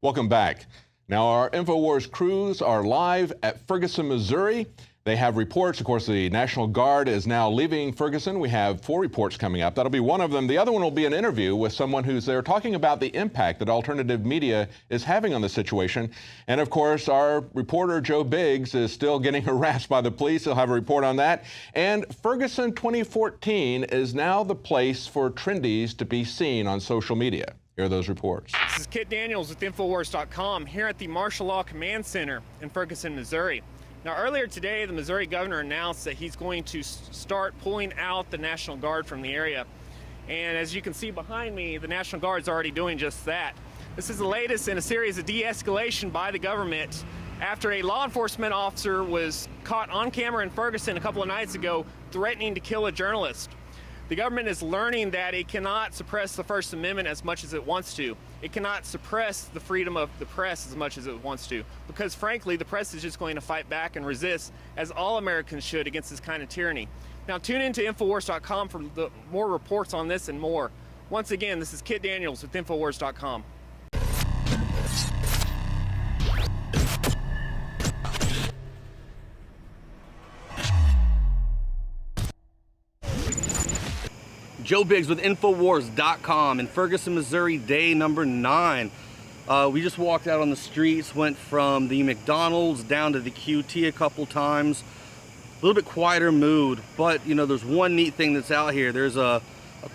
Welcome back. Now, our InfoWars crews are live at Ferguson, Missouri. They have reports. Of course, the National Guard is now leaving Ferguson. We have 4 reports coming up. That'll be one of them. The other one will be an interview with someone who's there talking about the impact that alternative media is having on the situation. And of course, our reporter, Joe Biggs, is still getting harassed by the police. He'll have a report on that. And Ferguson 2014 is now the place for trendies to be seen on social media. Here are those reports. This is Kit Daniels with Infowars.com here at the Martial Law Command Center in Ferguson, Missouri. Now, earlier today, the Missouri governor announced that he's going to start pulling out the National Guard from the area. And as you can see behind me, the National Guard's already doing just that. This is the latest in a series of de-escalation by the government after a law enforcement officer was caught on camera in Ferguson a couple of nights ago threatening to kill a journalist. The government is learning that it cannot suppress the First Amendment as much as it wants to. It cannot suppress the freedom of the press as much as it wants to, because frankly, the press is just going to fight back and resist, as all Americans should, against this kind of tyranny. Now, tune in to Infowars.com for more reports on this and more. Once again, this is Kit Daniels with Infowars.com. Joe Biggs with Infowars.com in Ferguson, Missouri, day number 9. We just walked out on the streets, went from the McDonald's down to the QT a couple times. A little bit quieter mood, but you know, there's one neat thing that's out here. There's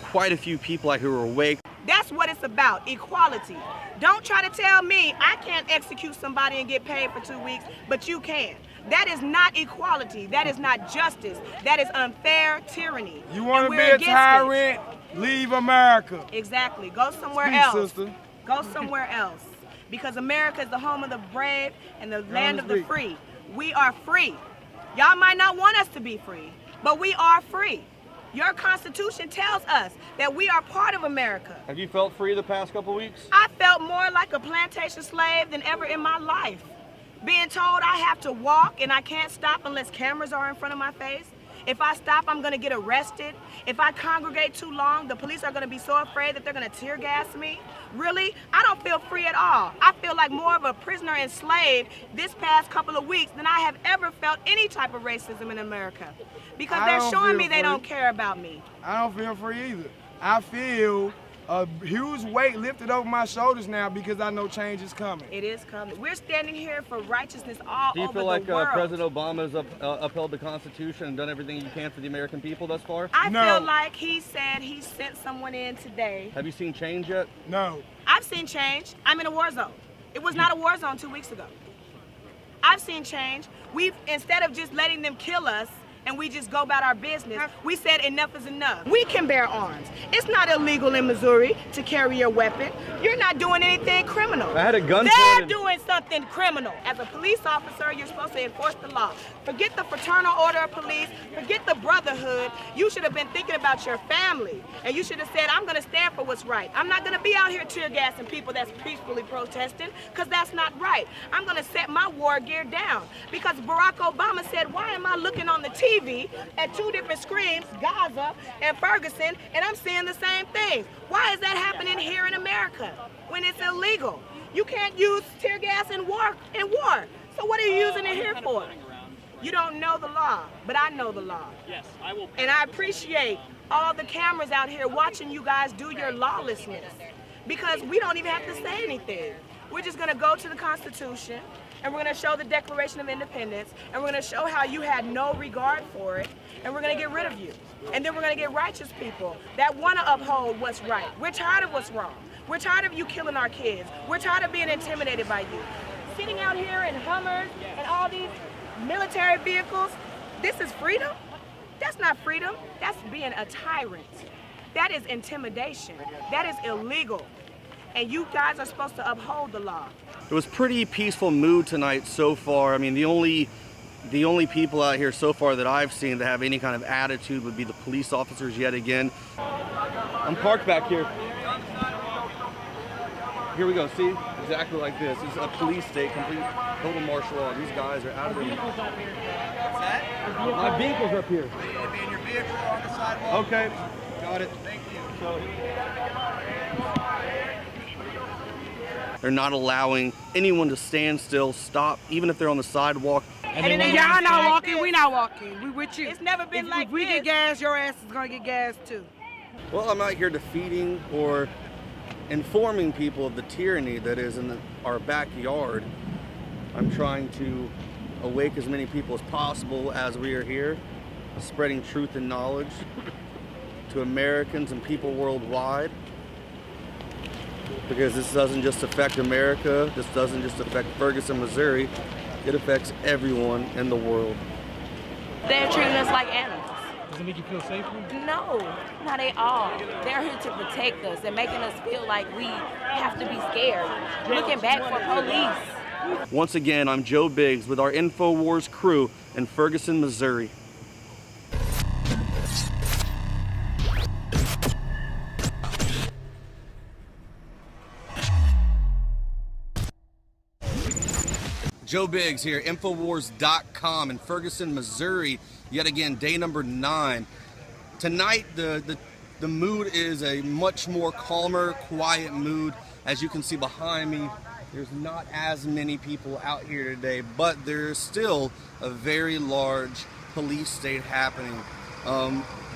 quite a few people out here who are awake. That's what it's about, equality. Don't try to tell me I can't execute somebody and get paid for 2 weeks, but you can. That is not equality. That is not justice. That is unfair tyranny. You want to be a tyrant? Leave America. Exactly. Go somewhere Speak, else. sister. Go somewhere else. Because America is the home of the brave and the land of the free. We are free. Y'all might not want us to be free, but we are free. Your Constitution tells us that we are part of America. Have you felt free the past couple weeks? I felt more like a plantation slave than ever in my life. Being told I have to walk and I can't stop unless cameras are in front of my face. If I stop, I'm gonna get arrested. If I congregate too long, the police are gonna be so afraid that they're gonna tear gas me. Really? I don't feel free at all. I feel like more of a prisoner enslaved this past couple of weeks than I have ever felt any type of racism in America. Because they're showing me they don't care about me. I don't feel free either. I feel a huge weight lifted over my shoulders now because I know change is coming. It is coming. We're standing here for righteousness all over the world. Do you feel like President Obama has upheld the Constitution and done everything he can for the American people thus far? I feel like he said he sent someone in today. Have you seen change yet? No. I've seen change. I'm in a war zone. It was not a war zone 2 weeks ago. I've seen change. Instead of just letting them kill us, and we just go about our business, we said enough is enough. We can bear arms. It's not illegal in Missouri to carry your weapon. You're not doing anything criminal. I had a gun. They're doing something criminal. As a police officer, you're supposed to enforce the law. Forget the fraternal order of police, forget the brotherhood. You should have been thinking about your family, and you should have said, I'm gonna stand for what's right. I'm not gonna be out here tear gassing people that's peacefully protesting, because that's not right. I'm gonna set my war gear down, because Barack Obama said, why am I looking on the TV at 2 different screens, Gaza and Ferguson, and I'm seeing the same thing? Why is that happening here in America when it's illegal? You can't use tear gas in war. So what are you using it here for? You don't know the law, but I know the law. Yes, I will. And I appreciate all the cameras out here watching you guys do your lawlessness, because we don't even have to say anything. We're just gonna go to the Constitution, and we're gonna show the Declaration of Independence, and we're gonna show how you had no regard for it, and we're gonna get rid of you. And then we're gonna get righteous people that wanna uphold what's right. We're tired of what's wrong. We're tired of you killing our kids. We're tired of being intimidated by you. Sitting out here in Hummers and all these military vehicles, this is freedom? That's not freedom, that's being a tyrant. That is intimidation. That is illegal. And you guys are supposed to uphold the law. It was pretty peaceful mood tonight so far. I mean, the only people out here so far that I've seen that have any kind of attitude would be the police officers yet again. I'm parked back here. Here we go, see? Exactly like this. This is a police state, complete total martial law. These guys are out of their... What's that? My vehicle's up here. It'll be in your vehicle on the sidewalk. Okay, got it. Thank you. They're not allowing anyone to stand still, stop, even if they're on the sidewalk. And then Y'all not walking, we not walking. We with you. It's never been if, like if we this. get gas, your ass is gonna get gas too. Well, I'm out here defeating or informing people of the tyranny that is in our backyard. I'm trying to awake as many people as possible as we are here, spreading truth and knowledge to Americans and people worldwide. Because this doesn't just affect America, this doesn't just affect Ferguson, Missouri, it affects everyone in the world. They're treating us like animals. Does it make you feel safer? No, not at all. They're here to protect us and making us feel like we have to be scared. Looking back for police. Once again, I'm Joe Biggs with our InfoWars crew in Ferguson, Missouri. Joe Biggs here, Infowars.com in Ferguson, Missouri. Yet again, day number 9. Tonight, the mood is a much more calmer, quiet mood. As you can see behind me, there's not as many people out here today, but there's still a very large police state happening.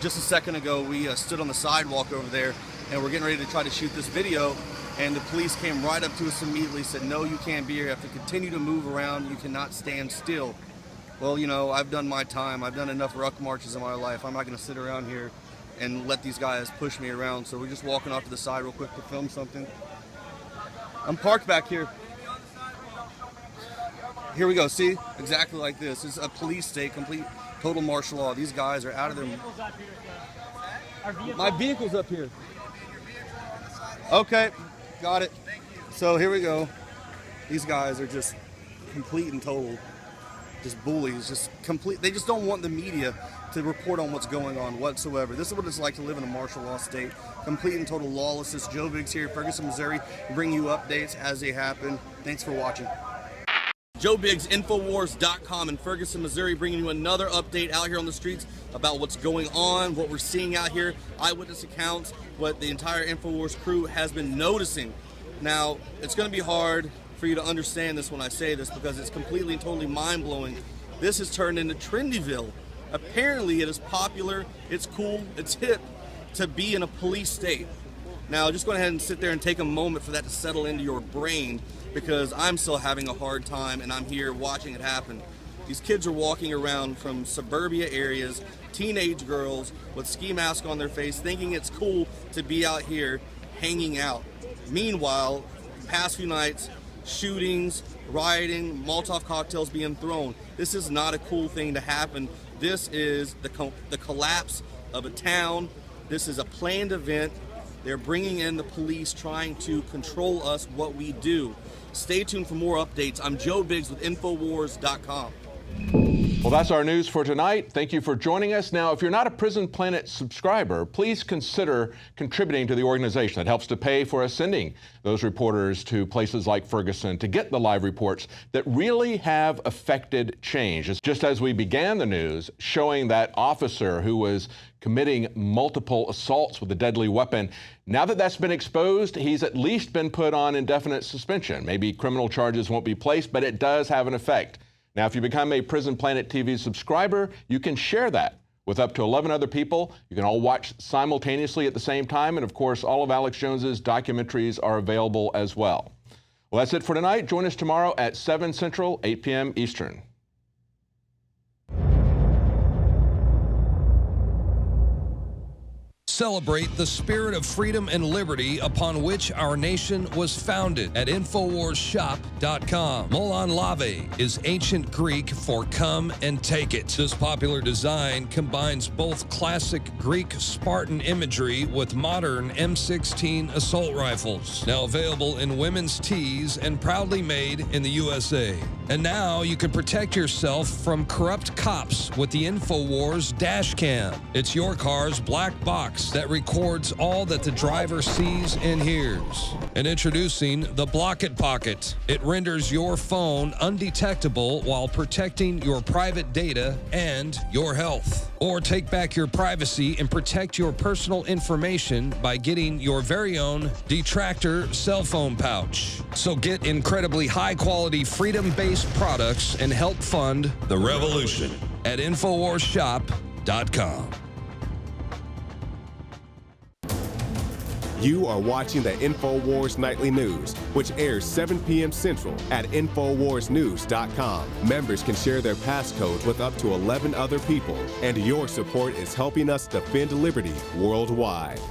Just a second ago, we stood on the sidewalk over there, and we're getting ready to try to shoot this video. And the police came right up to us immediately, said, no, you can't be here. You have to continue to move around. You cannot stand still. Well, you know, I've done my time. I've done enough ruck marches in my life. I'm not going to sit around here and let these guys push me around. So we're just walking off to the side real quick to film something. I'm parked back here. Here we go. See? Exactly like this. It's a police state, complete, total martial law. These guys are out of their... My vehicle's up here. Okay. Got it. So here we go. These guys are just complete and total, just bullies, just complete. They just don't want the media to report on what's going on whatsoever. This is what it's like to live in a martial law state. Complete and total lawlessness. Joe Biggs here, Ferguson, Missouri, bringing you updates as they happen. Thanks for watching. Joe Biggs, Infowars.com in Ferguson, Missouri, bringing you another update out here on the streets about what's going on, what we're seeing out here, eyewitness accounts, what the entire Infowars crew has been noticing. Now, it's going to be hard for you to understand this when I say this because it's completely and totally mind-blowing. This has turned into Trendyville. Apparently, it is popular, it's cool, it's hip to be in a police state. Now, just go ahead and sit there and take a moment for that to settle into your brain because I'm still having a hard time and I'm here watching it happen. These kids are walking around from suburbia areas, teenage girls with ski masks on their face, thinking it's cool to be out here hanging out. Meanwhile, the past few nights, shootings, rioting, Molotov cocktails being thrown. This is not a cool thing to happen. This is the collapse of a town. This is a planned event. They're bringing in the police trying to control us, what we do. Stay tuned for more updates. I'm Joe Biggs with Infowars.com. Well, that's our news for tonight. Thank you for joining us. Now, if you're not a Prison Planet subscriber, please consider contributing to the organization that helps to pay for us sending those reporters to places like Ferguson to get the live reports that really have affected change. It's just as we began the news, showing that officer who was committing multiple assaults with a deadly weapon. Now that that's been exposed, he's at least been put on indefinite suspension. Maybe criminal charges won't be placed, but it does have an effect. Now, if you become a Prison Planet TV subscriber, you can share that with up to 11 other people. You can all watch simultaneously at the same time. And of course, all of Alex Jones's documentaries are available as well. Well, that's it for tonight. Join us tomorrow at 7 Central, 8 p.m. Eastern. Celebrate the spirit of freedom and liberty upon which our nation was founded at InfoWarsShop.com. Molon Lave is ancient Greek for come and take it. This popular design combines both classic Greek Spartan imagery with modern M16 assault rifles. Now available in women's tees and proudly made in the USA. And now you can protect yourself from corrupt cops with the InfoWars Dash Cam. It's your car's black box device that records all that the driver sees and hears. And introducing the Block It Pocket. It renders your phone undetectable while protecting your private data and your health. Or take back your privacy and protect your personal information by getting your very own Detractor cell phone pouch. So get incredibly high-quality, freedom-based products and help fund the revolution at InfoWarsShop.com. You are watching the InfoWars Nightly News, which airs 7 p.m. Central at InfoWarsNews.com. Members can share their passcode with up to 11 other people, and your support is helping us defend liberty worldwide.